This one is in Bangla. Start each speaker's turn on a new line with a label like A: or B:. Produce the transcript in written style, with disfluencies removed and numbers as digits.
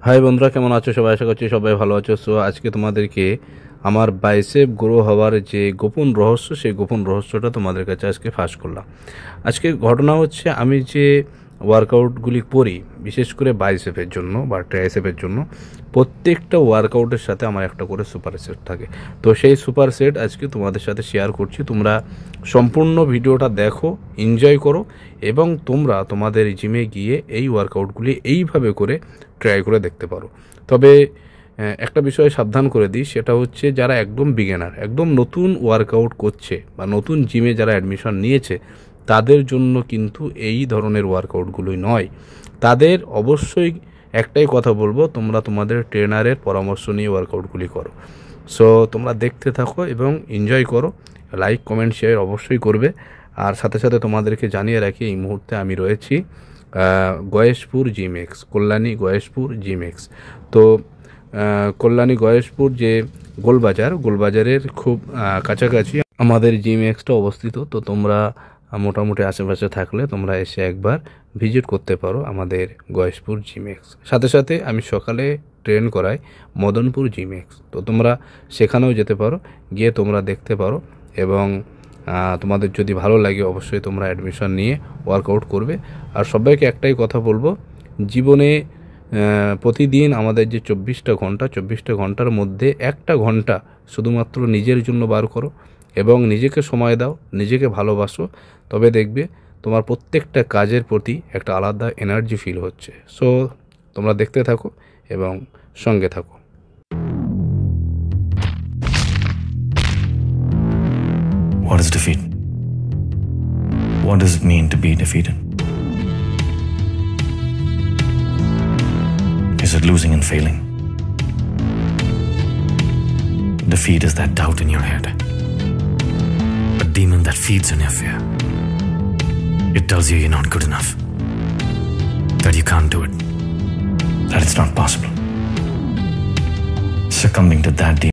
A: হাই বন্ধুরা, কেমন আছো সবাই? আশা করছি সবাই ভালো আছো। সো আজকে তোমাদেরকে আমার বাইসেপ গ্রো হওয়ার যে গোপন রহস্য, সেই গোপন রহস্যটা তোমাদের কাছে আজকে ফাঁস করলাম। আজকে ঘটনা হচ্ছে, আমি যে ওয়ার্কআউটগুলি করি বিশেষ করে বাইসেপের জন্য বা ট্রাইসেপের জন্য, প্রত্যেকটা ওয়ার্কআউটের সাথে আমার একটা করে সুপার সেট থাকে। তো সেই সুপার সেট আজকে তোমাদের সাথে শেয়ার করছি। তোমরা সম্পূর্ণ ভিডিওটা দেখো, এনজয় করো এবং তোমরা তোমাদের জিমে গিয়ে এই ওয়ার্কআউটগুলি এইভাবে করে ট্রাই করে দেখতে পারো। তবে একটা বিষয়ে সাবধান করে দিই, সেটা হচ্ছে যারা একদম বিগিনার, একদম নতুন ওয়ার্কআউট করছে বা নতুন জিমে যারা অ্যাডমিশন নিয়েছে, তাদের জন্য কিন্তু এই ধরনের ওয়ার্কআউটগুলোই নয়। তাদের অবশ্যই একটাই কথা বলবো, তোমরা তোমাদের ট্রেনারের পরামর্শ নিয়ে ওয়ার্কআউটগুলি করো। সো তোমরা দেখতে থাকো এবং এনজয় করো। লাইক, কমেন্ট, শেয়ার অবশ্যই করবে। আর সাথে সাথে তোমাদেরকে জানিয়ে রাখি, এই মুহূর্তে আমি রয়েছি গয়েশপুর জিমেক্স, কল্যাণী গয়েশপুর জিমেক্স। তো কল্যাণী গয়েশপুর যে গোলবাজারের খুব কাছাকাছি আমাদের জিমেক্সটা অবস্থিত। তো তোমরা মোটামুটি আশেপাশে থাকলে তোমরা এসে একবার ভিজিট করতে পারো আমাদের গয়েশপুর জিমেক্স। সাথে সাথে আমি সকালে ট্রেন করাই মদনপুর জিমেক্স। তো তোমরা সেখানেও যেতে পারো, গিয়ে তোমরা দেখতে পারো এবং তোমাদের যদি ভালো লাগে অবশ্যই তোমরা অ্যাডমিশন নিয়ে ওয়ার্কআউট করবে। আর সবাইকে একটাই কথা বলবো, জীবনে প্রতিদিন আমাদের যে 24টা ঘন্টার মধ্যে 1টা ঘন্টা শুধুমাত্র নিজের জন্য বার করো এবং নিজেকে সময় দাও, নিজেকে ভালোবাসো। তবে দেখবে তোমার প্রত্যেকটা কাজের প্রতি একটা আলাদা এনার্জি ফিল হচ্ছে। সো তোমরা দেখতে থাকো এবং সঙ্গে থাকো।
B: What is defeat? What does it mean to be defeated? Is it losing and failing? Defeat is that doubt in your head, a demon that feeds on your fear. It tells you you're not good enough, that you can't do it, that it's not possible. Succumbing to that demon